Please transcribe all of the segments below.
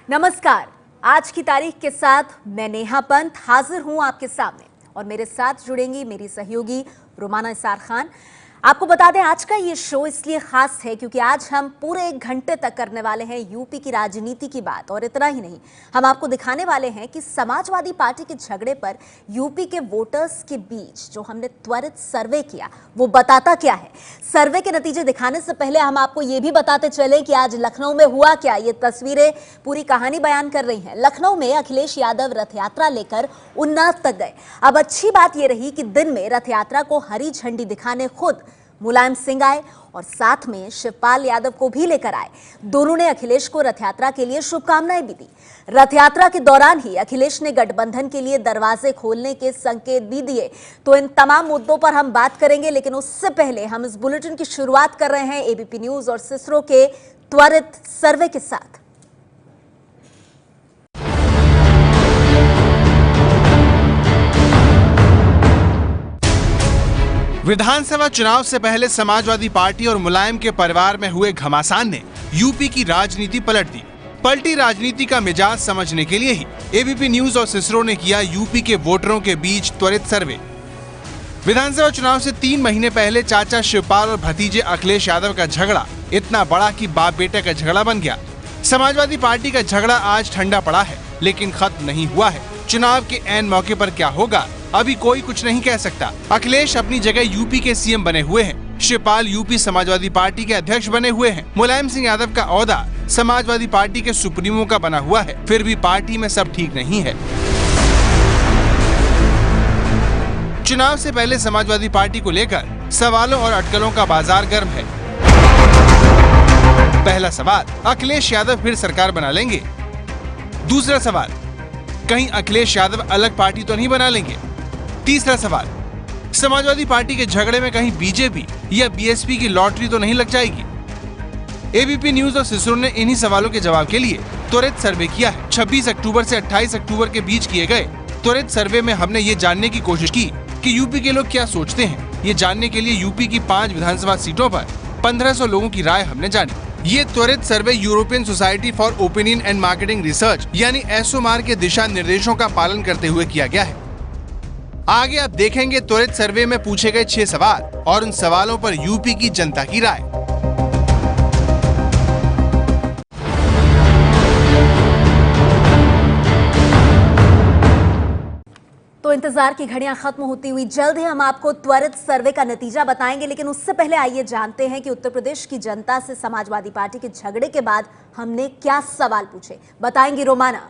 नमस्कार। आज की तारीख के साथ मैं नेहा पंत हाजिर हूं आपके सामने और मेरे साथ जुड़ेंगी मेरी सहयोगी रोमाना इसार खान। आपको बता दें आज का ये शो इसलिए खास है क्योंकि आज हम पूरे 1 घंटे तक करने वाले हैं यूपी की राजनीति की बात। और इतना ही नहीं, हम आपको दिखाने वाले हैं कि समाजवादी पार्टी के झगड़े पर यूपी के वोटर्स के बीच जो हमने त्वरित सर्वे किया वो बताता क्या है। सर्वे के नतीजे दिखाने से पहले हम आपको ये भी बताते चले कि आज लखनऊ में हुआ क्या। ये तस्वीरें पूरी कहानी बयान कर रही हैं। लखनऊ में अखिलेश यादव रथ यात्रा लेकर उन्नाव तक गए। अब अच्छी बात यह रही कि दिन में रथ यात्रा को हरी झंडी दिखाने खुद मुलायम सिंह आए और साथ में शिवपाल यादव को भी लेकर आए। दोनों ने अखिलेश को रथ यात्रा के लिए शुभकामनाएं भी दी। रथ यात्रा के दौरान ही अखिलेश ने गठबंधन के लिए दरवाजे खोलने के संकेत भी दिए। तो इन तमाम मुद्दों पर हम बात करेंगे, लेकिन उससे पहले हम इस बुलेटिन की शुरुआत कर रहे हैं एबीपी न्यूज और सिसरो के त्वरित सर्वे के साथ। विधानसभा चुनाव से पहले समाजवादी पार्टी और मुलायम के परिवार में हुए घमासान ने यूपी की राजनीति पलट दी। पलटी राजनीति का मिजाज समझने के लिए ही एबीपी न्यूज और सिसरो ने किया यूपी के वोटरों के बीच त्वरित सर्वे। विधानसभा चुनाव से 3 महीने पहले चाचा शिवपाल और भतीजे अखिलेश यादव का झगड़ा इतना बड़ा कि बाप बेटे का झगड़ा बन गया। समाजवादी पार्टी का झगड़ा आज ठंडा पड़ा है, लेकिन खत्म नहीं हुआ है। चुनाव के ऐन मौके पर क्या होगा अभी कोई कुछ नहीं कह सकता। अखिलेश अपनी जगह यूपी के सीएम बने हुए हैं। शिवपाल यूपी समाजवादी पार्टी के अध्यक्ष बने हुए हैं। मुलायम सिंह यादव का ओहदा समाजवादी पार्टी के सुप्रीमो का बना हुआ है। फिर भी पार्टी में सब ठीक नहीं है। चुनाव से पहले समाजवादी पार्टी को लेकर सवालों और अटकलों का बाजार गर्म है। पहला सवाल, अखिलेश यादव फिर सरकार बना लेंगे? दूसरा सवाल, कहीं अखिलेश यादव अलग पार्टी तो नहीं बना लेंगे? तीसरा सवाल, समाजवादी पार्टी के झगड़े में कहीं बीजेपी या बीएसपी की लॉटरी तो नहीं लग जाएगी? एबीपी न्यूज और सिसरो ने इन्हीं सवालों के जवाब के लिए त्वरित सर्वे किया है। 26 अक्टूबर से 28 अक्टूबर के बीच किए गए त्वरित सर्वे में हमने ये जानने की कोशिश की कि यूपी के लोग क्या सोचते हैं। ये जानने के लिए यूपी की 5 विधानसभा सीटों पर 1500 लोगों की राय हमने जानी। ये त्वरित survey European Society for Opinion and Marketing Research यानी एसओमार के दिशा निर्देशों का पालन करते हुए किया गया है। आगे आप देखेंगे त्वरित सर्वे में पूछे गए 6 सवाल और उन सवालों पर यूपी की जनता की राय। तो इंतजार की घड़ियां खत्म होती हुई जल्द ही हम आपको त्वरित सर्वे का नतीजा बताएंगे, लेकिन उससे पहले आइए जानते हैं कि उत्तर प्रदेश की जनता से समाजवादी पार्टी के झगड़े के बाद हमने क्या सवाल पूछे। बताएंगी रोमाना।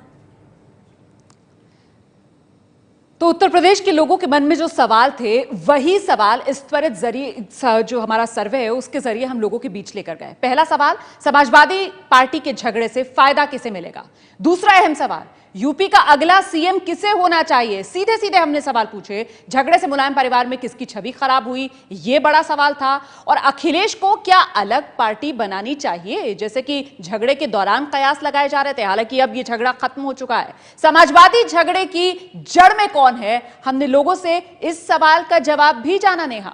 तो उत्तर प्रदेश के लोगों के मन में जो सवाल थे वही सवाल इस त्वरित जरिए जो हमारा सर्वे है उसके जरिए हम लोगों के बीच लेकर गए। पहला सवाल, समाजवादी पार्टी के झगड़े से फायदा किसे मिलेगा? दूसरा अहम सवाल, यूपी का अगला सीएम किसे होना चाहिए? सीधे सीधे हमने सवाल पूछे। झगड़े से मुलायम परिवार में किसकी छवि खराब हुई, यह बड़ा सवाल था। और अखिलेश को क्या अलग पार्टी बनानी चाहिए, जैसे कि झगड़े के दौरान कयास लगाए जा रहे थे, हालांकि अब यह झगड़ा खत्म हो चुका है। समाजवादी झगड़े की जड़ में कौन है, हमने लोगों से इस सवाल का जवाब भी जाना। नेहा,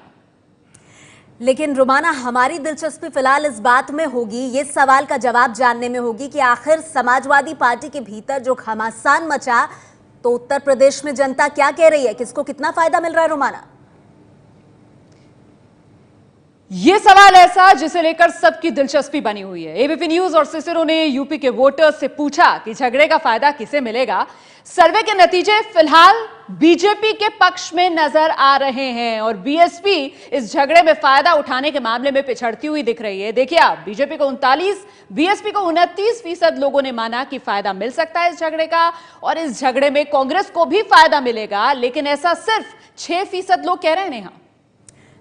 लेकिन रोमाना, हमारी दिलचस्पी फिलहाल इस बात में होगी, ये सवाल का जवाब जानने में होगी कि आखिर समाजवादी पार्टी के भीतर जो घमासान मचा, तो उत्तर प्रदेश में जनता क्या कह रही है, किसको कितना फायदा मिल रहा है? रोमाना, यह सवाल ऐसा जिसे लेकर सबकी दिलचस्पी बनी हुई है। एबीपी न्यूज और सिसरो ने यूपी के वोटर्स से पूछा कि झगड़े का फायदा किसे मिलेगा। सर्वे के नतीजे फिलहाल बीजेपी के पक्ष में नजर आ रहे हैं और बीएसपी इस झगड़े में फायदा उठाने के मामले में पिछड़ती हुई दिख रही है। देखिए आप, बीजेपी को 39, बीएसपी को 29% लोगों ने माना कि फायदा मिल सकता है इस झगड़े का, और इस झगड़े में कांग्रेस को भी फायदा मिलेगा, लेकिन ऐसा सिर्फ 6% लोग कह रहे हैं। नेहा,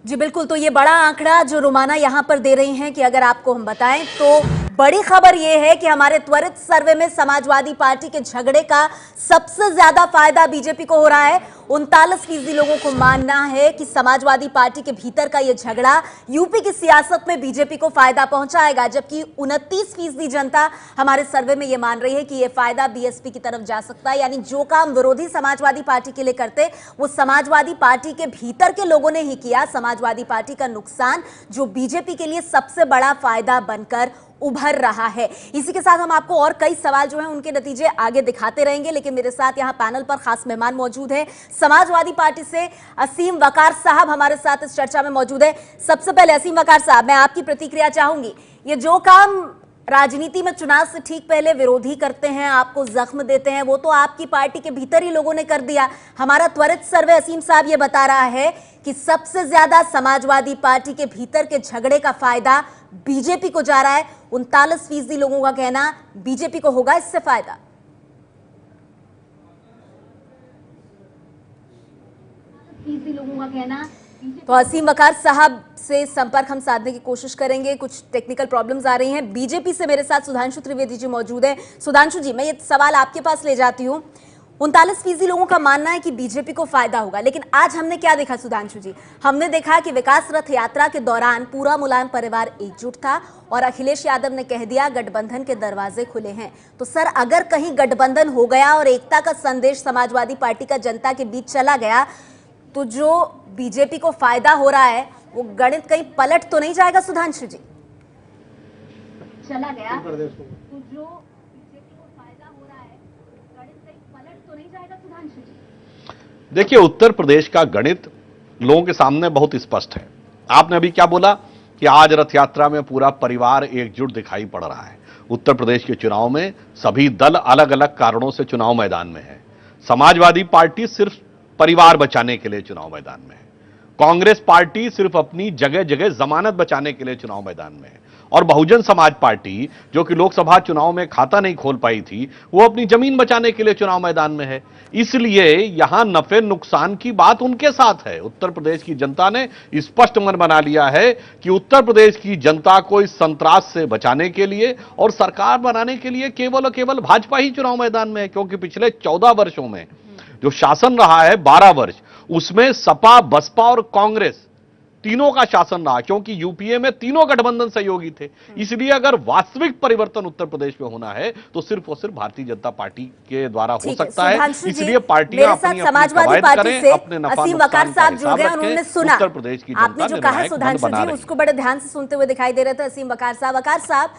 जी बिल्कुल। तो ये बड़ा आंकड़ा जो रोमाना यहां पर दे रही हैं कि अगर आपको हम बताएं तो बड़ी खबर यह है कि हमारे त्वरित सर्वे में समाजवादी पार्टी के झगड़े का सबसे ज्यादा फायदा बीजेपी को हो रहा है। 39% लोगों को मानना है कि समाजवादी पार्टी के भीतर का यह झगड़ा यूपी की सियासत में बीजेपी को फायदा पहुंचाएगा, जबकि 29% जनता हमारे सर्वे में यह मान रही है कि यह फायदा बीएसपी की तरफ जा सकता है। यानी जो काम विरोधी समाजवादी पार्टी के लिए करते वो समाजवादी पार्टी के भीतर के लोगों ने ही किया। समाजवादी पार्टी का नुकसान जो बीजेपी के लिए सबसे बड़ा फायदा बनकर उभर रहा है। इसी के साथ हम आपको और कई सवाल जो हैं उनके नतीजे आगे दिखाते रहेंगे, लेकिन मेरे साथ यहां पैनल पर खास मेहमान मौजूद हैं। समाजवादी पार्टी से असीम वकार साहब हमारे साथ इस चर्चा में मौजूद है। सबसे पहले असीम वकार साहब, मैं आपकी प्रतिक्रिया चाहूंगी। ये जो काम राजनीति में चुनाव से ठीक पहले विरोधी करते हैं, आपको जख्म देते हैं, वो तो आपकी पार्टी के भीतर ही लोगों ने कर दिया। हमारा त्वरित सर्वे असीम साहब ये बता रहा है कि सबसे ज्यादा समाजवादी पार्टी के भीतर के झगड़े का फायदा बीजेपी को जा रहा है। 39% लोगों का कहना बीजेपी को होगा इससे फायदा। लोगों का कहना तो असीम वकार साहब से संपर्क हम साधने की कोशिश करेंगे। कुछ टेक्निकल प्रॉब्लम्स आ रही हैं। बीजेपी से मेरे साथ सुधांशु त्रिवेदी जी मौजूद हैं। सुधांशु जी, मैं ये सवाल आपके पास ले जाती हूँ। 39% लोगों का मानना है कि बीजेपी को फायदा होगा, लेकिन आज हमने क्या देखा सुधांशु जी? हमने देखा कि विकास रथ यात्रा के दौरान पूरा मुलायम परिवार एकजुट था और अखिलेश यादव ने कह दिया गठबंधन के दरवाजे खुले हैं। तो सर, अगर कहीं गठबंधन हो गया और एकता का संदेश समाजवादी पार्टी का जनता के बीच चला गया, तो जो बीजेपी को फायदा हो रहा है वो गणित कहीं पलट तो नहीं जाएगा सुधांशु जी? चला गया तो जो बीजेपी को फायदा हो रहा है गणित कहीं पलट तो नहीं जाएगा सुधांशु जी? देखिए, उत्तर प्रदेश का गणित लोगों के सामने बहुत स्पष्ट है। आपने अभी क्या बोला कि आज रथ यात्रा में पूरा परिवार एकजुट दिखाई पड़ रहा है। उत्तर प्रदेश के चुनाव में सभी दल अलग अलग कारणों से चुनाव मैदान में है। समाजवादी पार्टी सिर्फ परिवार बचाने के लिए चुनाव मैदान में है। कांग्रेस पार्टी सिर्फ अपनी जगह जगह जमानत बचाने के लिए चुनाव मैदान में है। और बहुजन समाज पार्टी, जो कि लोकसभा चुनाव में खाता नहीं खोल पाई थी, वो अपनी जमीन बचाने के लिए चुनाव मैदान में है। इसलिए यहां नफे नुकसान की बात उनके साथ है। उत्तर प्रदेश की जनता ने स्पष्ट मन बना लिया है कि उत्तर प्रदेश की जनता को इस संतरास से बचाने के लिए और सरकार बनाने के लिए केवल और केवल भाजपा ही चुनाव मैदान में है। क्योंकि पिछले 14 वर्षों में जो शासन रहा है, 12 वर्ष, उसमें सपा, बसपा और कांग्रेस तीनों का शासन रहा, क्योंकि यूपीए में तीनों गठबंधन सहयोगी थे। इसलिए अगर वास्तविक परिवर्तन उत्तर प्रदेश में होना है तो सिर्फ और सिर्फ भारतीय जनता पार्टी के द्वारा हो सकता है। इसलिए पार्टियां अपनी समाजवादी पार्टी से अपने असीम वकार साहब जुड़ गए, उन्होंने सुना उत्तर प्रदेश की आपने जो कहा सुधांशु जी, उसको बड़े ध्यान से सुनते हुए दिखाई दे रहे थे असीम वकार साहब। वकार साहब,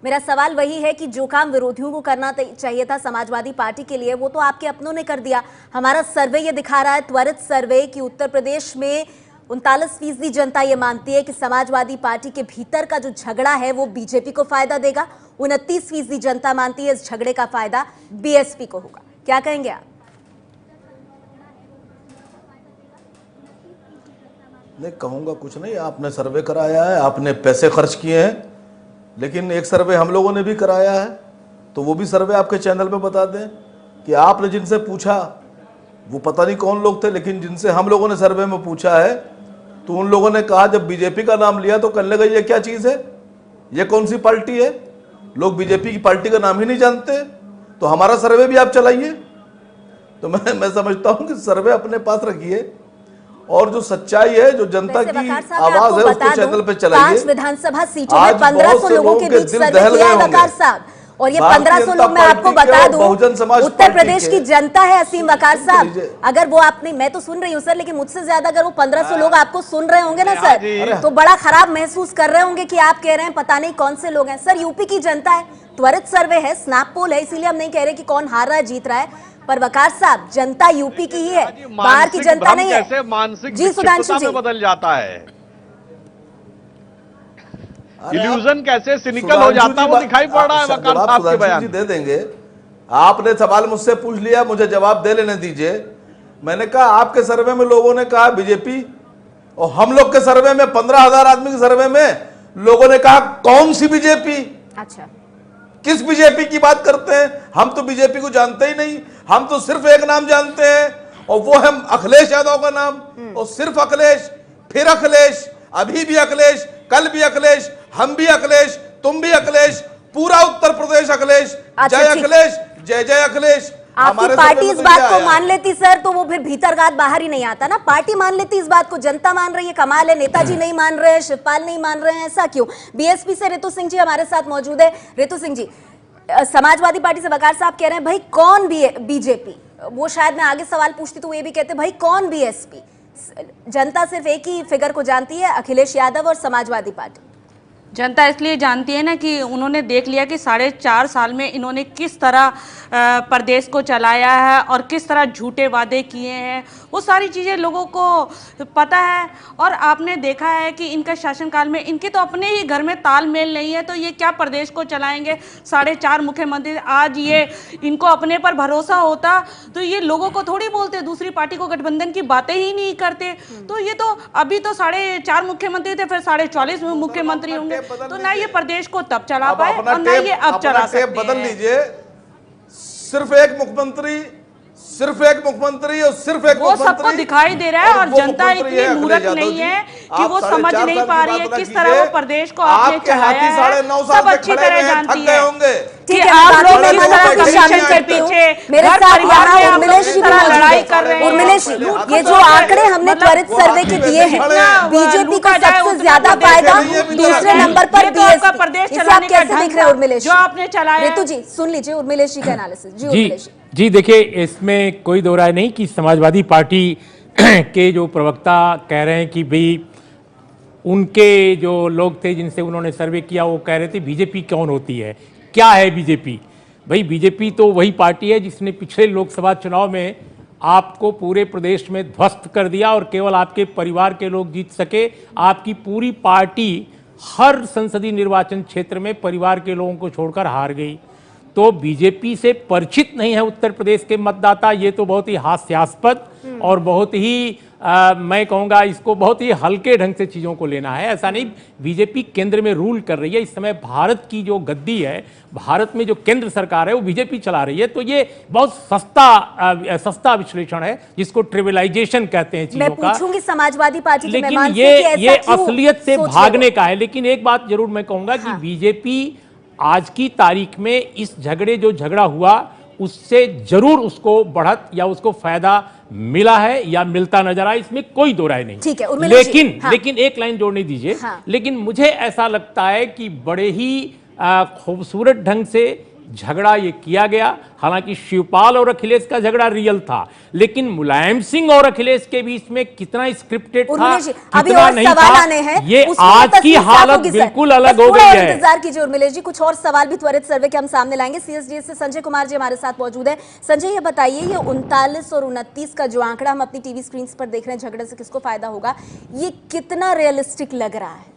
मेरा सवाल वही है कि जो काम विरोधियों को करना चाहिए था समाजवादी पार्टी के लिए, वो तो आपके अपनों ने कर दिया। हमारा सर्वे ये दिखा रहा है, त्वरित सर्वे, कि उत्तर प्रदेश में 39% जनता ये मानती है कि समाजवादी पार्टी के भीतर का जो झगड़ा है वो बीजेपी को फायदा देगा। 29% जनता मानती है इस झगड़े का फायदा बीएसपी को होगा। क्या कहेंगे आप? नहीं कहूंगा कुछ नहीं। आपने सर्वे कराया है, आपने पैसे खर्च किए हैं, लेकिन एक सर्वे हम लोगों ने भी कराया है, तो वो भी सर्वे आपके चैनल पे बता दें कि आपने जिनसे पूछा वो पता नहीं कौन लोग थे, लेकिन जिनसे हम लोगों ने सर्वे में पूछा है तो उन लोगों ने कहा जब बीजेपी का नाम लिया तो कहने लगा ये क्या चीज़ है, ये कौन सी पार्टी है, लोग बीजेपी की पार्टी का नाम ही नहीं जानते। तो हमारा सर्वे भी आप चलाइए। तो मैं समझता हूं कि सर्वे अपने पास रखिए और जो सच्चाई है, जो जनता की आवाज है, उसको चैनल पे चलाइए। 5 विधानसभा सीटों में 1500 लोगों के बीच सर्वे किया है वकार साहब, और ये 1500 लोग मैं आपको बता दूं उत्तर प्रदेश की जनता है असीम वकार साहब। अगर वो आपने, मैं तो सुन रही हूँ सर, लेकिन मुझसे ज्यादा अगर वो 1500 लोग आपको सुन रहे होंगे ना सर, तो बड़ा खराब महसूस कर रहे होंगे कि आप कह रहे हैं पता नहीं कौन से लोग हैं। सर, यूपी की जनता है, त्वरित सर्वे है, स्नैप पोल है, इसीलिए हम नहीं कह रहे कि कौन हार रहा है जीत रहा है, पर वकार साहब जनता यूपी की ही है, बाहर की जनता नहीं है। मानसिक जी सुधांशु जी, बदल जाता है, इल्यूजन कैसे सिनिकल हो जाता है वो दिखाई पड़ रहा है वकार साहब के बयान। दे देंगे। आपने सवाल मुझसे पूछ लिया, मुझे जवाब दे लेने दीजिए। मैंने कहा आपके सर्वे में लोगों ने कहा बीजेपी, और हम लोग के सर्वे में 15,000 आदमी के सर्वे में लोगों ने कहा कौन सी बीजेपी। अच्छा, किस बीजेपी की बात करते हैं? हम तो बीजेपी को जानते ही नहीं, हम तो सिर्फ एक नाम जानते हैं और वो है अखिलेश यादव का नाम, और सिर्फ अखिलेश, फिर अखिलेश, अभी भी अखिलेश, कल भी अखिलेश, हम भी अखिलेश, तुम भी अखिलेश, पूरा उत्तर प्रदेश अखिलेश। जय अखिलेश, जय जय अखिलेश। आपकी पार्टी इस बात को मान लेती सर तो वो फिर भीतरघात बाहर ही नहीं आता ना। पार्टी मान लेती इस बात को, जनता मान रही है, कमाल है। नेताजी नहीं मान रहे हैं, शिवपाल नहीं मान रहे हैं, ऐसा क्यों? बीएसपी से रितु सिंह जी हमारे साथ मौजूद है। रितु सिंह जी, समाजवादी पार्टी से वकार साहब कह रहे हैं भाई कौन बीजेपी, वो शायद मैं आगे सवाल पूछती तो ये भी कहते भाई कौन बीएसपी। जनता सिर्फ एक ही फिगर को जानती है, अखिलेश यादव और समाजवादी पार्टी। जनता इसलिए जानती है ना कि उन्होंने देख लिया कि 4.5 साल में इन्होंने किस तरह प्रदेश को चलाया है और किस तरह झूठे वादे किए हैं, वो सारी चीज़ें लोगों को पता है। और आपने देखा है कि इनका शासनकाल में इनके तो अपने ही घर में तालमेल नहीं है, तो ये क्या प्रदेश को चलाएंगे। 4.5 मुख्यमंत्री, आज ये इनको अपने पर भरोसा होता तो ये लोगों को थोड़ी बोलते, दूसरी पार्टी को गठबंधन की बातें ही नहीं करते। तो ये तो अभी तो 4.5 मुख्यमंत्री थे, फिर 44 मुख्यमंत्री होंगे, तो ना ये प्रदेश को तब चला पाए और ना ये अब चला सकते हैं। बदल लीजिए, सिर्फ एक मुख्यमंत्री और सिर्फ एक वो सबको दिखाई दे रहा है और जनता इतनी मूर्ख नहीं है कि वो समझ नहीं पा रही है किस तरह वो प्रदेश को आपने चलाया है। सब अच्छी तरह जानती है ठीक है, आप लोग किस तरह कमीशन के पीछे मेरे साथ यहाँ उर्मिलेश जी लड़ाई कर रहे हैं। उर्मिलेश जी, ये जो आंकड़े हमने त्वरित सर्वे के दिए हैं, बीजेपी को सबसे ज्यादा फायदा, दूसरे नंबर पर बीएसपी, इसे आप कैसे देख रहे हैं उर्मिलेश? जो आपने चलाया। ऋतु जी सुन लीजिए उर्मिलेश जी का एनालिसिस। जी उर्मिलेश जी, देखिए इसमें कोई दो राय नहीं कि समाजवादी पार्टी के जो प्रवक्ता कह रहे हैं कि भाई उनके जो लोग थे जिनसे उन्होंने सर्वे किया वो कह रहे थे बीजेपी कौन होती है, क्या है बीजेपी। भाई बीजेपी तो वही पार्टी है जिसने पिछले लोकसभा चुनाव में आपको पूरे प्रदेश में ध्वस्त कर दिया और केवल आपके परिवार के लोग जीत सके। आपकी पूरी पार्टी हर संसदीय निर्वाचन क्षेत्र में परिवार के लोगों को छोड़कर हार गई। तो बीजेपी से परिचित नहीं है उत्तर प्रदेश के मतदाता, ये तो बहुत ही हास्यास्पद और बहुत ही मैं कहूँगा इसको बहुत ही हल्के ढंग से चीज़ों को लेना है। ऐसा नहीं, बीजेपी केंद्र में रूल कर रही है इस समय। भारत की जो गद्दी है, भारत में जो केंद्र सरकार है वो बीजेपी चला रही है। तो ये बहुत सस्ता विश्लेषण है जिसको ट्रिविलाइजेशन कहते हैं चीजों का। मैं पूछूंगी समाजवादी पार्टी के लेकिन मेहमान से कि ये ऐसा क्यों असलियत से सोच रहे भागने हो? का है। लेकिन एक बात जरूर मैं कहूंगा कि बीजेपी आज की तारीख में इस झगड़ा हुआ उससे जरूर उसको बढ़त या उसको फायदा मिला है या मिलता नजर आया, इसमें कोई दो राय नहीं। ठीक है उर्मिला जी, लेकिन एक लाइन जोड़ने दीजिए। लेकिन मुझे ऐसा लगता है कि बड़े ही खूबसूरत ढंग से झगड़ा ये किया गया। हालांकि शिवपाल और अखिलेश का झगड़ा रियल था, लेकिन मुलायम सिंह और अखिलेश के बीच में कितना स्क्रिप्टेड था, कितना नहीं था, ये आज की हालत बिल्कुल अलग हो गई है। इंतजार कीजिए उर्मिलेश जी, कुछ और सवाल भी त्वरित सर्वे के हम सामने लाएंगे। सीएसडी से संजय कुमार जी हमारे साथ मौजूद है। संजय, ये बताइए, ये 39 और 29 का जो आंकड़ा हम अपनी टीवी स्क्रीन पर देख रहे हैं, झगड़े से किसको फायदा होगा, ये कितना रियलिस्टिक लग रहा है?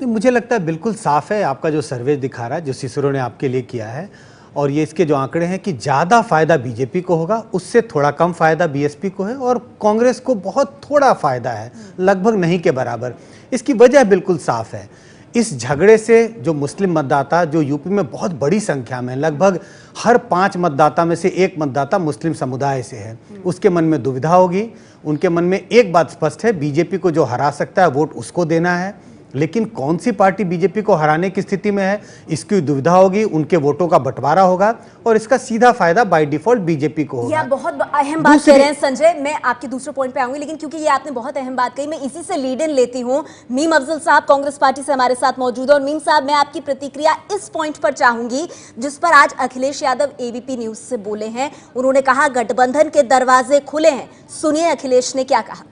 मुझे लगता है बिल्कुल साफ है। आपका जो सर्वे दिखा रहा है, जो सिसरो ने आपके लिए किया है, और ये इसके जो आंकड़े हैं कि ज़्यादा फायदा बीजेपी को होगा, उससे थोड़ा कम फायदा बीएसपी को है, और कांग्रेस को बहुत थोड़ा फायदा है, लगभग नहीं के बराबर। इसकी वजह बिल्कुल साफ है। इस झगड़े से जो मुस्लिम मतदाता, जो यूपी में बहुत बड़ी संख्या में, लगभग हर 5 मतदाता में से 1 मतदाता मुस्लिम समुदाय से है, उसके मन में दुविधा होगी। उनके मन में एक बात स्पष्ट है, बीजेपी को जो हरा सकता है वोट उसको देना है, लेकिन कौन सी पार्टी बीजेपी को हराने की स्थिति में है इसकी दुविधा होगी। उनके वोटों का बंटवारा होगा और इसका सीधा फायदा बाय डिफॉल्ट बीजेपी को होगा। ये आप बहुत अहम बात कह रहे हैं संजय, मैं आपके दूसरे पॉइंट पे आऊंगी, लेकिन क्योंकि ये आपने बहुत अहम बात कही, मैं इसी से लीड इन लेती हूं। मीम अफजल साहब कांग्रेस पार्टी से हमारे साथ मौजूद है, और मीम साहब मैं आपकी प्रतिक्रिया इस पॉइंट पर चाहूंगी जिस पर आज अखिलेश यादव एबीपी न्यूज से बोले हैं। उन्होंने कहा गठबंधन के दरवाजे खुले हैं। सुनिए अखिलेश ने क्या कहा।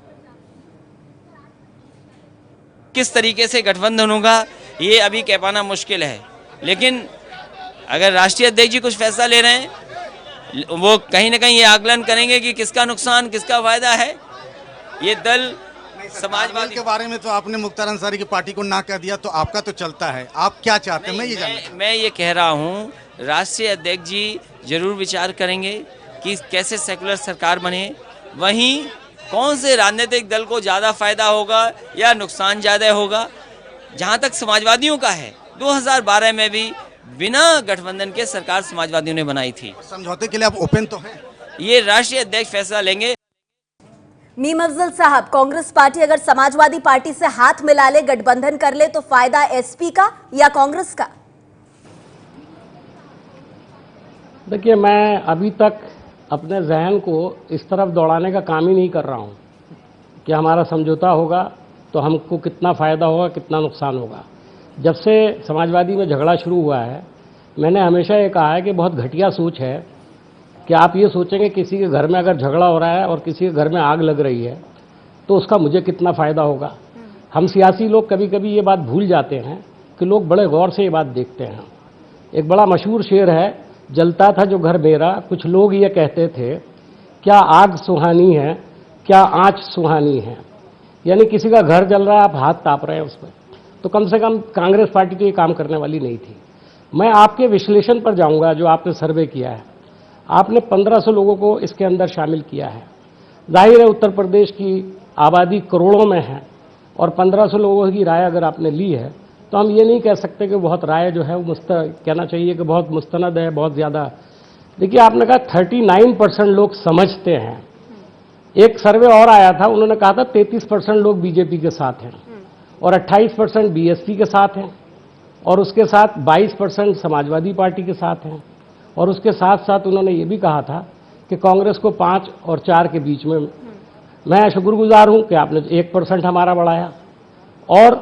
किस तरीके से गठबंधन होगा ये अभी कह पाना मुश्किल है, लेकिन अगर राष्ट्रीय अध्यक्ष जी कुछ फैसला ले रहे हैं, वो कहीं ना कहीं ये आकलन करेंगे कि किसका नुकसान किसका फायदा है। ये दल समाजवादी के बारे में तो आपने मुख्तार अंसारी की पार्टी को ना कह दिया, तो आपका तो चलता है, आप क्या चाहते हैं? मैं ये कह रहा हूँ राष्ट्रीय अध्यक्ष जी जरूर विचार करेंगे कि कैसे सेकुलर सरकार बने, वहीं कौन से राजनीतिक दल को ज़्यादा फायदा होगा या नुकसान ज़्यादा होगा। जहाँ तक समाजवादियों का है, 2012 में भी बिना गठबंधन के सरकार समाजवादियों ने बनाई थी। समझौते के लिए आप ओपन तो हैं? ये राष्ट्रीय अध्यक्ष फैसला लेंगे। मीम अफजल साहब, कांग्रेस पार्टी अगर समाजवादी पार्टी से हाथ मिला ले, गठबंधन कर ले, तो फायदा एसपी का या कांग्रेस का? देखिए, मैं अभी तक अपने जहन को इस तरफ दौड़ाने का काम ही नहीं कर रहा हूँ कि हमारा समझौता होगा तो हमको कितना फ़ायदा होगा कितना नुकसान होगा। जब से समाजवादी में झगड़ा शुरू हुआ है, मैंने हमेशा ये कहा है कि बहुत घटिया सोच है कि आप ये सोचेंगे किसी के घर में अगर झगड़ा हो रहा है और किसी के घर में आग लग रही है तो उसका मुझे कितना फ़ायदा होगा। हम सियासी लोग कभी कभी ये बात भूल जाते हैं कि लोग बड़े गौर से ये बात देखते हैं। एक बड़ा मशहूर शेर है, जलता था जो घर मेरा, कुछ लोग ये कहते थे क्या आग सुहानी है, क्या आँच सुहानी है। यानी किसी का घर जल रहा है, आप हाथ ताप रहे हैं उसमें, तो कम से कम कांग्रेस पार्टी तो ये काम करने वाली नहीं थी। मैं आपके विश्लेषण पर जाऊंगा जो आपने सर्वे किया है। आपने 1500 लोगों को इसके अंदर शामिल किया है। जाहिर है उत्तर प्रदेश की आबादी करोड़ों में है और 1500 लोगों की राय अगर आपने ली है तो हम ये नहीं कह सकते कि बहुत राय जो है वो कहना चाहिए कि बहुत मुस्तनद है, बहुत ज़्यादा। देखिए, आपने कहा 39% लोग समझते हैं। एक सर्वे और आया था, उन्होंने कहा था 33% लोग बीजेपी के साथ हैं और 28% बीएसपी के साथ हैं और उसके साथ 22% समाजवादी पार्टी के साथ हैं और उसके साथ साथ उन्होंने ये भी कहा था कि कांग्रेस को 5 और 4 के बीच में। मैं शुक्रगुजार हूं कि आपने 1% हमारा बढ़ाया और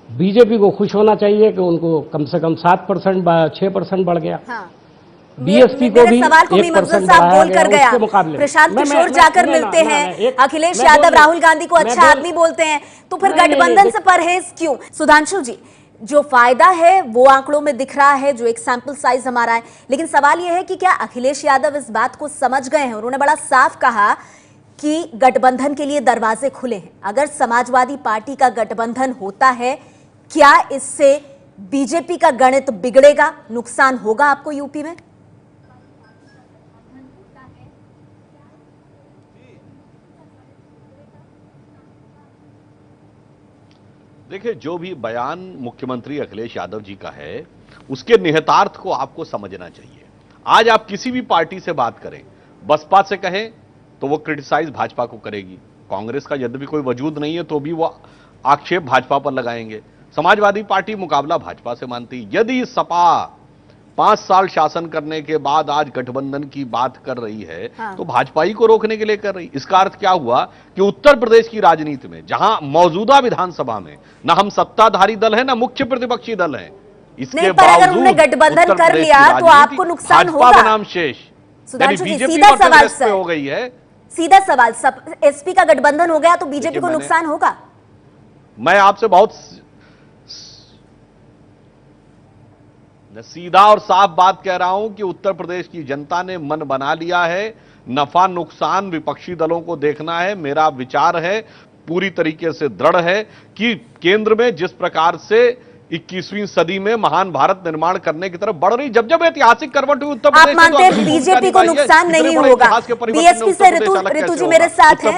बीजेपी को खुश होना चाहिए कि उनको कम से कम 7% 6% बढ़ गया। हाँ। बीएसपी को भी सवाल को भी मफजल साहब बोल कर गया। प्रशांत किशोर जाकर मिलते हैं, अखिलेश यादव राहुल गांधी को अच्छा आदमी बोलते हैं, तो फिर गठबंधन से परहेज क्यों? सुधांशु जी, जो फायदा है वो आंकड़ों में दिख रहा है, जो एक सैंपल साइज हमारा है, लेकिन सवाल यह है कि क्या अखिलेश यादव इस बात को समझ गए हैं? उन्होंने बड़ा साफ कहा कि गठबंधन के लिए दरवाजे खुले हैं। अगर समाजवादी पार्टी का गठबंधन होता है, क्या इससे बीजेपी का गणित बिगड़ेगा, नुकसान होगा आपको यूपी में? देखिए, जो भी बयान मुख्यमंत्री अखिलेश यादव जी का है उसके निहितार्थ को आपको समझना चाहिए। आज आप किसी भी पार्टी से बात करें, बसपा से कहें तो वो क्रिटिसाइज भाजपा को करेगी, कांग्रेस का यद्यपि कोई वजूद नहीं है तो भी वो आक्षेप भाजपा पर लगाएंगे, समाजवादी पार्टी मुकाबला भाजपा से मानती। यदि सपा 5 साल शासन करने के बाद आज गठबंधन की बात कर रही है तो भाजपा ही को रोकने के लिए कर रही। इसका अर्थ क्या हुआ कि उत्तर प्रदेश की राजनीति में, जहां मौजूदा विधानसभा में ना हम सत्ताधारी दल है ना मुख्य प्रतिपक्षी दल है, इसके बावजूद गठबंधन कर लिया तो आपको नुकसान होगा। भाजपा बनाम शेष, बीजेपी और कांग्रेस पे हो गई है। सीधा सवाल, एसपी का गठबंधन हो गया तो बीजेपी को नुकसान होगा? मैं आपसे बहुत सीधा और साफ बात कह रहा हूं कि उत्तर प्रदेश की जनता ने मन बना लिया है। नफा नुकसान विपक्षी दलों को देखना है। मेरा विचार है, पूरी तरीके से दृढ़ है कि केंद्र में जिस प्रकार से 21वीं सदी में महान भारत निर्माण करने की तरफ बढ़ रही, जब जब ऐतिहासिक करवट हुई उत्तर प्रदेश, आप मानते हैं बीजेपी को नुकसान नहीं होगा? बीएसपी से ऋतु जी मेरे साथ है।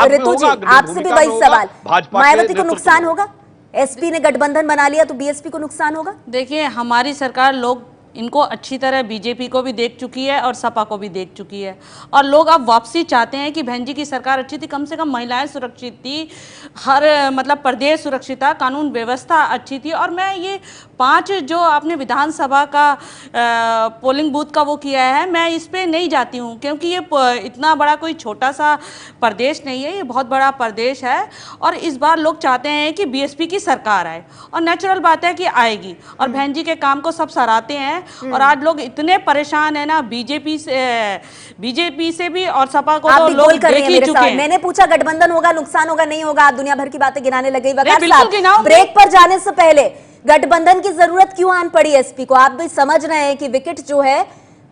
ऋतु जी, आपसे भी वही सवाल, मायावती को नुकसान होगा? एसपी ने गठबंधन बना लिया तो बीएसपी को नुकसान होगा? देखिए, हमारी सरकार लोग इनको अच्छी तरह बीजेपी को भी देख चुकी है और सपा को भी देख चुकी है और लोग अब वापसी चाहते हैं कि बहन जी की सरकार अच्छी थी, कम से कम महिलाएं सुरक्षित थी, हर मतलब प्रदेश सुरक्षित था, कानून व्यवस्था अच्छी थी। और मैं ये 5 जो आपने विधानसभा का पोलिंग बूथ का वो किया है, मैं इस पर नहीं जाती हूँ क्योंकि ये इतना बड़ा कोई छोटा सा प्रदेश नहीं है, ये बहुत बड़ा प्रदेश है और इस बार लोग चाहते हैं कि बीएसपी की सरकार आए और नेचुरल बात है कि आएगी और बहन जी के काम को सब सराहते हैं। और आज लोग इतने परेशान है ना बीजेपी से भी और सपा को तो लोग देख ही चुके हैं। मैंने पूछा गठबंधन होगा, नुकसान होगा, नहीं होगा, आप दुनिया भर की बातें गिनाने लगे। ब्रेक पर जाने से पहले गठबंधन की जरूरत क्यों आन पड़ी एसपी को? आप भी समझ रहे हैं कि विकेट जो है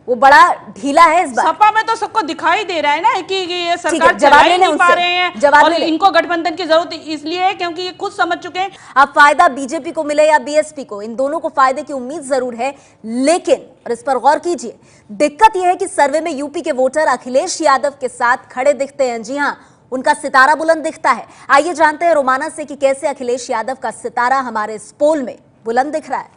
वो बड़ा ढीला है इस बार। सपा में तो सबको दिखाई दे रहा है ना कि ये सरकार चला ही नहीं पा रहे हैं और इनको गठबंधन की जरूरत इसलिए है क्योंकि ये खुद समझ चुके हैं। अब फायदा बीजेपी को मिले या बीएसपी को, इन दोनों को फायदे की उम्मीद जरूर है, लेकिन और इस पर गौर कीजिए, दिक्कत यह है कि सर्वे में यूपी के वोटर अखिलेश यादव के साथ खड़े दिखते हैं। जी हाँ, उनका सितारा बुलंद दिखता है। आइए जानते हैं रोमाना से कि कैसे अखिलेश यादव का सितारा हमारे इस पोल में बुलंद दिख रहा है।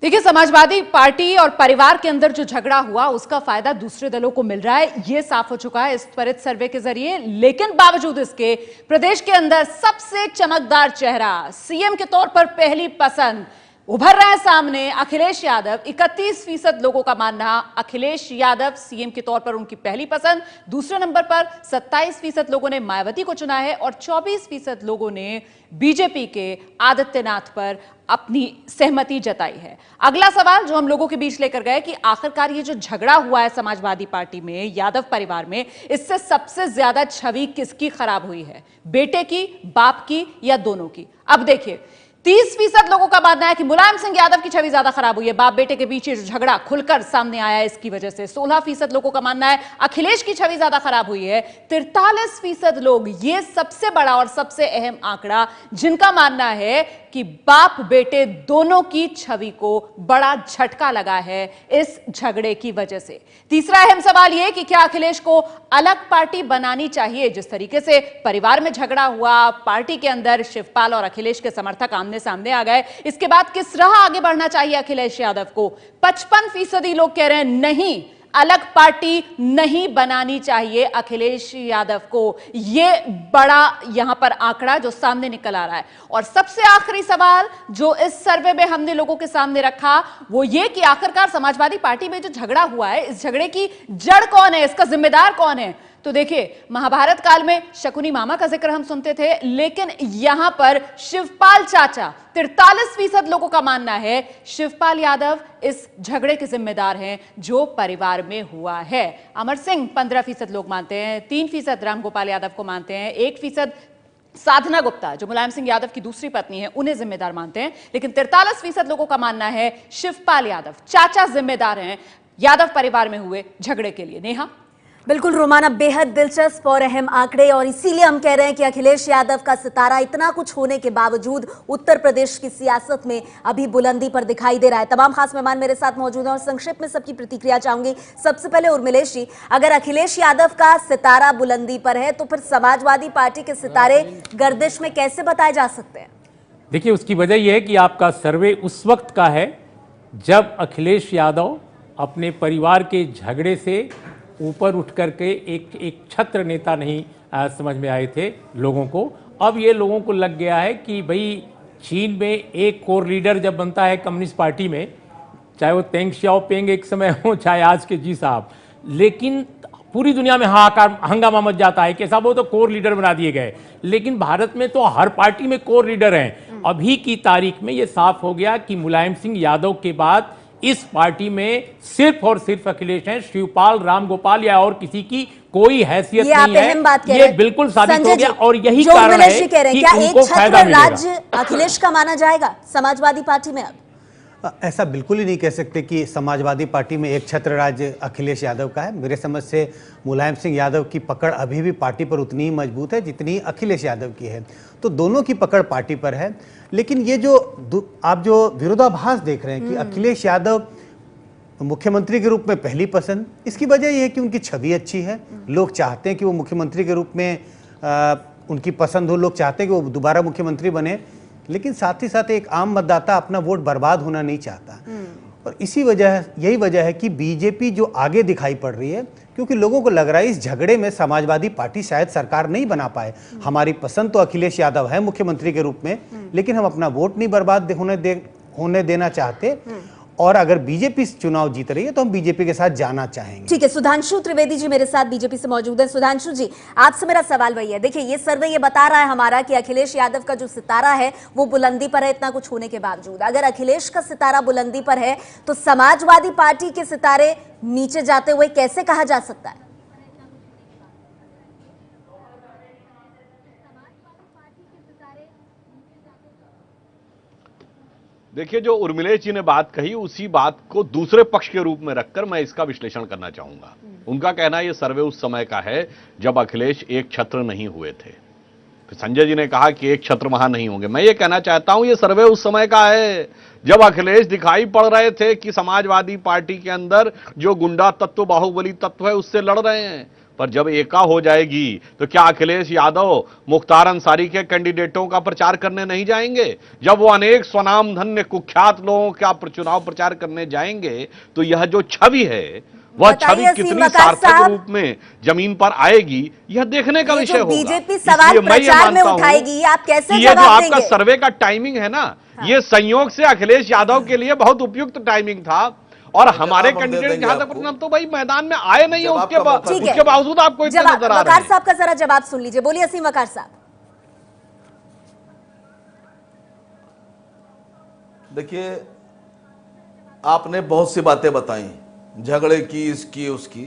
देखिए, समाजवादी पार्टी और परिवार के अंदर जो झगड़ा हुआ उसका फायदा दूसरे दलों को मिल रहा है, यह साफ हो चुका है इस त्वरित सर्वे के जरिए। लेकिन बावजूद इसके प्रदेश के अंदर सबसे चमकदार चेहरा, सीएम के तौर पर पहली पसंद उभर रहे हैं सामने अखिलेश यादव। 31% लोगों का मानना अखिलेश यादव सीएम के तौर पर उनकी पहली पसंद। दूसरे नंबर पर 27% लोगों ने मायावती को चुना है और 24% लोगों ने बीजेपी के आदित्यनाथ पर अपनी सहमति जताई है। अगला सवाल जो हम लोगों के बीच लेकर गए कि आखिरकार ये जो झगड़ा हुआ है समाजवादी पार्टी में, यादव परिवार में, इससे सबसे ज्यादा छवि किसकी खराब हुई है? बेटे की, बाप की या दोनों की? अब देखिए 30% लोगों का मानना है कि मुलायम सिंह यादव की छवि ज्यादा खराब हुई है। बाप बेटे के बीच झगड़ा खुलकर सामने आया है इसकी वजह से। 16% लोगों का मानना है अखिलेश की छवि ज्यादा खराब हुई है। 43% लोग, ये सबसे बड़ा और सबसे अहम आंकड़ा, जिनका मानना है कि बाप बेटे दोनों की छवि को बड़ा झटका लगा है इस झगड़े की वजह से। तीसरा अहम सवाल यह कि क्या अखिलेश को अलग पार्टी बनानी चाहिए? जिस तरीके से परिवार में झगड़ा हुआ, पार्टी के अंदर शिवपाल और अखिलेश के समर्थक आमने सामने आ गए, इसके बाद किस राह आगे बढ़ना चाहिए अखिलेश यादव को? 55% लोग कह रहे हैं नहीं, अलग पार्टी नहीं बनानी चाहिए अखिलेश यादव को। यह बड़ा यहां पर आंकड़ा जो सामने निकल आ रहा है। और सबसे आखिरी सवाल जो इस सर्वे में हमने लोगों के सामने रखा वो ये कि आखिरकार समाजवादी पार्टी में जो झगड़ा हुआ है, इस झगड़े की जड़ कौन है, इसका जिम्मेदार कौन है? तो देखिए, महाभारत काल में शकुनी मामा का जिक्र हम सुनते थे, लेकिन यहां पर शिवपाल चाचा, 43% लोगों का मानना है शिवपाल यादव इस झगड़े के जिम्मेदार हैं जो परिवार में हुआ है। अमर सिंह 15% लोग मानते हैं, 3% रामगोपाल यादव को मानते हैं, 1% साधना गुप्ता जो मुलायम सिंह यादव की दूसरी पत्नी है उन्हें जिम्मेदार मानते हैं, लेकिन 43% लोगों का मानना है शिवपाल यादव चाचा जिम्मेदार हैं यादव परिवार में हुए झगड़े के लिए। नेहा? बिल्कुल रोमाना, बेहद दिलचस्प और अहम आंकड़े, और इसीलिए हम कह रहे हैं कि अखिलेश यादव का सितारा इतना कुछ होने के बावजूद उत्तर प्रदेश की सियासत में अभी बुलंदी पर दिखाई दे रहा है। तमाम खास मेहमान मेरे साथ मौजूद हैं और संक्षिप्त में सबकी प्रतिक्रिया चाहूंगी। सबसे पहले उर्मिलेश जी, अगर अखिलेश यादव का सितारा बुलंदी पर है तो फिर समाजवादी पार्टी के सितारे गर्दिश में कैसे बताए जा सकते हैं? देखिए, उसकी वजह यह है कि आपका सर्वे उस वक्त का है जब अखिलेश यादव अपने परिवार के झगड़े से ऊपर उठ करके एक छत्र नेता नहीं समझ में आए थे लोगों को। अब ये लोगों को लग गया है कि भाई चीन में एक कोर लीडर जब बनता है कम्युनिस्ट पार्टी में, चाहे वो तेंग श्याओपिंग एक समय हो, चाहे आज के जी साहब, लेकिन पूरी दुनिया में हाहाकार हंगामा मच जाता है कि साहब वो तो कोर लीडर बना दिए गए। लेकिन भारत में तो हर पार्टी में कोर लीडर हैं। अभी की तारीख में ये साफ हो गया कि मुलायम सिंह यादव के बाद इस पार्टी में सिर्फ और सिर्फ अखिलेश हैं, शिवपाल, रामगोपाल या और किसी की कोई हैसियत नहीं है। ये बिल्कुल साबित हो गया और यही कारण है कि उनको फायदा मिलेगा। राज्य अखिलेश का माना जाएगा समाजवादी पार्टी में? अब ऐसा बिल्कुल ही नहीं कह सकते कि समाजवादी पार्टी में एक छत्र राज्य अखिलेश यादव का है। मेरे समझ से मुलायम सिंह यादव की पकड़ अभी भी पार्टी पर उतनी ही मजबूत है जितनी अखिलेश यादव की है, तो दोनों की पकड़ पार्टी पर है। लेकिन ये जो आप जो विरोधाभास देख रहे हैं कि अखिलेश यादव मुख्यमंत्री के रूप में पहली पसंद, इसकी वजह यह है कि उनकी छवि अच्छी है। लोग चाहते हैं कि वो मुख्यमंत्री के रूप में उनकी पसंद हो, लोग चाहते हैं कि वो दोबारा मुख्यमंत्री बने, लेकिन साथ ही साथ एक आम मतदाता अपना वोट बर्बाद होना नहीं चाहता। और यही वजह है कि बीजेपी जो आगे दिखाई पड़ रही है, क्योंकि लोगों को लग रहा है इस झगड़े में समाजवादी पार्टी शायद सरकार नहीं बना पाए। हमारी पसंद तो अखिलेश यादव है मुख्यमंत्री के रूप में, लेकिन हम अपना वोट नहीं बर्बाद होने देना चाहते, और अगर बीजेपी चुनाव जीत रही है तो हम बीजेपी के साथ जाना चाहेंगे। ठीक है, सुधांशु त्रिवेदी जी मेरे साथ बीजेपी से मौजूद है। सुधांशु जी, आपसे मेरा सवाल वही है, देखिए ये सर्वे ये बता रहा है हमारा कि अखिलेश यादव का जो सितारा है वो बुलंदी पर है इतना कुछ होने के बावजूद। अगर अखिलेश का सितारा बुलंदी पर है तो समाजवादी पार्टी के सितारे नीचे जाते हुए कैसे कहा जा सकता है? देखिए, जो उर्मिलेश जी ने बात कही उसी बात को दूसरे पक्ष के रूप में रखकर मैं इसका विश्लेषण करना चाहूंगा। उनका कहना है ये सर्वे उस समय का है जब अखिलेश एक छत्र नहीं हुए थे। फिर संजय जी ने कहा कि एक छत्र वहां नहीं होंगे। मैं ये कहना चाहता हूं ये सर्वे उस समय का है जब अखिलेश दिखाई पड़ रहे थे कि समाजवादी पार्टी के अंदर जो गुंडा तत्व, बाहुबली तत्व है उससे लड़ रहे हैं। पर जब एका हो जाएगी तो क्या अखिलेश यादव मुख्तार अंसारी के कैंडिडेटों का प्रचार करने नहीं जाएंगे? जब वो अनेक स्वनाम धन्य कुख्यात लोगों का चुनाव प्रचार करने जाएंगे तो यह जो छवि है वह बताइए छवि असीम कितनी वकार सार्थक साहब, रूप में जमीन पर आएगी यह देखने का ये विषय जो होगा। बीजेपी सवाल इसलिए मैं ये प्रचार में मानता हूं उठाएगी, आप कैसे कि ये जो जवाब आपका देंगे? सर्वे का टाइमिंग है ना, ये संयोग से अखिलेश यादव के लिए बहुत उपयुक्त टाइमिंग था और हमारे जवाब हम दे कैंडिडेट देंगे जहां तक आपको। हम तो भाई मैदान में आए नहीं है, जवाब उसके का मौका ठीक है। उसके बावजूद आपको इतने जवाब नजर आ रहे वकार हैं। साहब का जरा जवाब सुन लीजिए, बोलिए असीम वकार साहब। देखिए, आपने बहुत सी बातें बताई, झगड़े की, इसकी उसकी,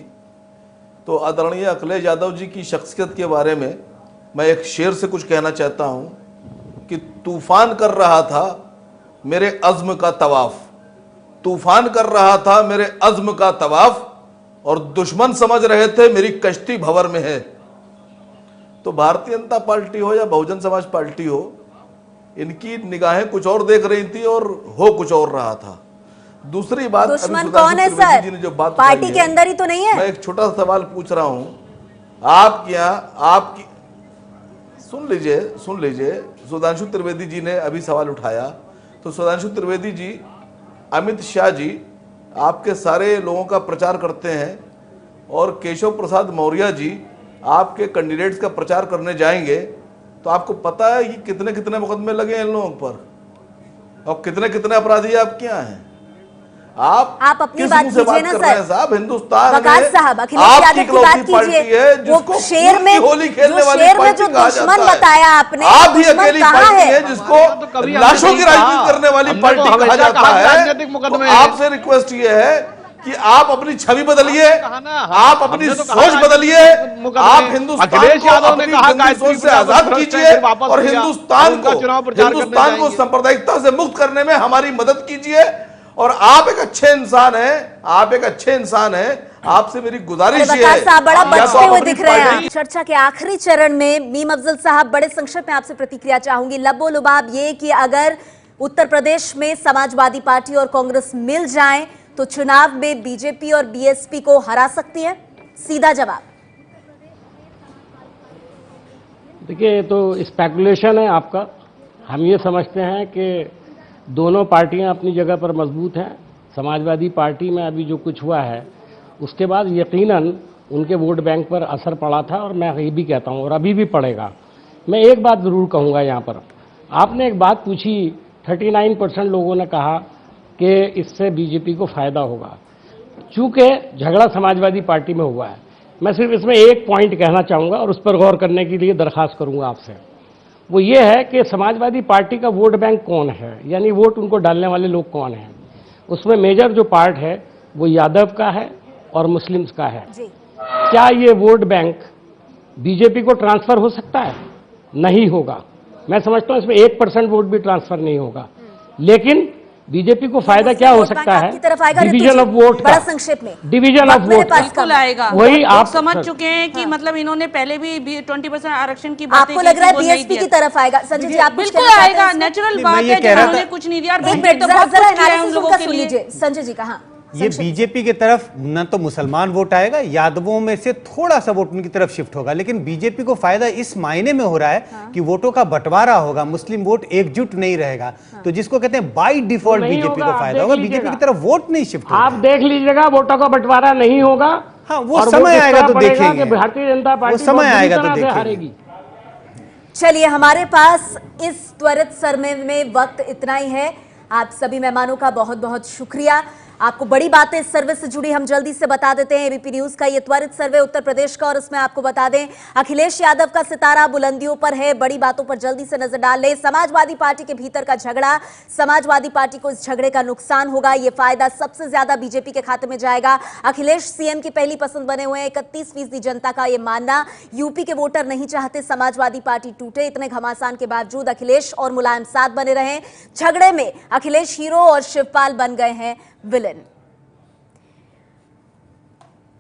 तो आदरणीय अखिलेश यादव जी की शख्सियत के बारे में मैं एक शेर से कुछ कहना चाहता हूं कि तूफान कर रहा था मेरे अज़्म का तवाफ, तूफान कर रहा था मेरे अज़्म का तवाफ, और दुश्मन समझ रहे थे मेरी कश्ती भंवर में है। तो भारतीय जनता पार्टी हो या बहुजन समाज पार्टी हो, इनकी निगाहें कुछ और देख रही थी और हो कुछ और रहा था। दूसरी बात, अभी दुश्मन सुधांशु कौन है त्रिवेदी सर? जी ने जो बात पार्टी उठाई के है, अंदर ही तो नहीं है। मैं एक छोटा सा सवाल पूछ रहा हूं आपके यहाँ, आपकी सुन लीजिए, सुधांशु त्रिवेदी जी ने अभी सवाल उठाया, तो सुधांशु त्रिवेदी जी, अमित शाह जी आपके सारे लोगों का प्रचार करते हैं और केशव प्रसाद मौर्य जी आपके कैंडिडेट्स का प्रचार करने जाएंगे, तो आपको पता है कि कितने कितने मुकदमे लगे हैं इन लोगों पर और कितने कितने अपराधी आपके यहाँ हैं। आप अपनी किस बात मुंह से कीजिए ना कर रहे हैं सर। साहब? हिंदुस्तान वकार में साहब, अखिलेश आपकी यादव की इकलौती बात पार्टी कीजिए। है वो जिसको शेर खून में की होली खेलने जो वाली शेर में पार्टी जो कहा दुश्मन जाता है। बताया आपने, आप भी दुश्मन अकेली कहाँ पार्टी है? है जिसको लाशों की राजनीति करने वाली पार्टी कहा जाता है। तो आपसे रिक्वेस्ट ये है कि आप अपनी छवि बदलिए, आप अपनी सोच बदलिए, आप हिंदुस्तान को अपनी गंदी सोच से आजाद कीजिए और हिंदुस्तान को सांप्रदायिकता से मुक्त करने में हमारी मदद कीजिए। और आप एक अच्छे इंसान हैं, आप एक अच्छे इंसान हैं, आपसे मेरी गुजारिश अरे ये है, वकार साहब बड़ा या तो बचते आप हुए अपनी दिख रहे हैं। पार्टी- चर्चा के आखिरी चरण में मीम अफजल साहब, बड़े संक्षेप में आपसे प्रतिक्रिया चाहूंगी। लबो लुबाब ये कि अगर उत्तर प्रदेश में समाजवादी पार्टी और कांग्रेस मिल जाएं तो चुनाव में बीजेपी और बीएसपी को हरा सकती है? सीधा जवाब। देखिए, ये तो स्पेकुलेशन है आपका। हम ये समझते हैं कि दोनों पार्टियां अपनी जगह पर मजबूत हैं। समाजवादी पार्टी में अभी जो कुछ हुआ है उसके बाद यकीनन उनके वोट बैंक पर असर पड़ा था और मैं ये भी कहता हूँ और अभी भी पड़ेगा। मैं एक बात ज़रूर कहूँगा यहाँ पर, आपने एक बात पूछी, 39% लोगों ने कहा कि इससे बीजेपी को फ़ायदा होगा। चूँकि झगड़ा समाजवादी पार्टी में हुआ है, मैं सिर्फ इसमें एक पॉइंट कहना चाहूँगा और उस पर गौर करने के लिए दरख्वास्त करूँगा आपसे। वो ये है कि समाजवादी पार्टी का वोट बैंक कौन है, यानी वोट उनको डालने वाले लोग कौन हैं। उसमें मेजर जो पार्ट है वो यादव का है और मुस्लिम्स का है। क्या ये वोट बैंक बीजेपी को ट्रांसफ़र हो सकता है? नहीं होगा। मैं समझता हूँ इसमें 1% वोट भी ट्रांसफ़र नहीं होगा। लेकिन बीजेपी को फायदा क्या हो सकता है? डिवीजन ऑफ वोट, बड़ा संक्षेप में डिवीजन ऑफ वोट बिल्कुल आएगा। वही आप समझ चुके हैं कि मतलब इन्होंने पहले भी 20% आरक्षण की बात आपको लग रहा है बीएसपी की तरफ आएगा? संजय जी, आप बिल्कुल आएगा, नेचुरल बात है। जिन्होंने कुछ नहीं दिया, एक मिनट जरा एनालिसिस उनका सुन लीजिए। संजय जी कहा ये बीजेपी की तरफ न तो मुसलमान वोट आएगा, यादवों में से थोड़ा सा वोट उनकी तरफ शिफ्ट होगा, लेकिन बीजेपी को फायदा इस मायने में हो रहा है कि वोटों का बंटवारा होगा, मुस्लिम वोट एकजुट नहीं रहेगा। तो जिसको कहते हैं बाय डिफॉल्ट बीजेपी को फायदा होगा, बीजेपी की तरफ वोट नहीं शिफ्ट होगा। आप देख लीजिएगा, वोटों का बंटवारा नहीं होगा। हाँ, वो समय आएगा तो देखेंगे। भारतीय जनता पार्टी वो समय आएगा तो देखेंगे। हारेगी। चलिए, हमारे पास इस त्वरित सर्वे में वक्त इतना ही है। आप सभी मेहमानों का बहुत बहुत शुक्रिया। आपको बड़ी बातें इस सर्वे से जुड़ी हम जल्दी से बता देते हैं। एबीपी न्यूज का ये त्वरित सर्वे उत्तर प्रदेश का, और इसमें आपको बता दें अखिलेश यादव का सितारा बुलंदियों पर है। बड़ी बातों पर जल्दी से नजर डाल लें। समाजवादी पार्टी के भीतर का झगड़ा, समाजवादी पार्टी को इस झगड़े का नुकसान होगा। ये फायदा सबसे ज्यादा बीजेपी के खाते में जाएगा। अखिलेश सीएम की पहली पसंद बने हुए हैं, 31% जनता का यह मानना। यूपी के वोटर नहीं चाहते समाजवादी पार्टी टूटे। इतने घमासान के बावजूद अखिलेश और मुलायम साथ बने रहे। झगड़े में अखिलेश हीरो और शिवपाल बन गए हैं विलेन।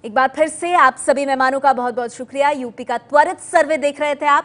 एक बार फिर से आप सभी मेहमानों का बहुत बहुत शुक्रिया। यूपी का त्वरित सर्वे देख रहे थे आप।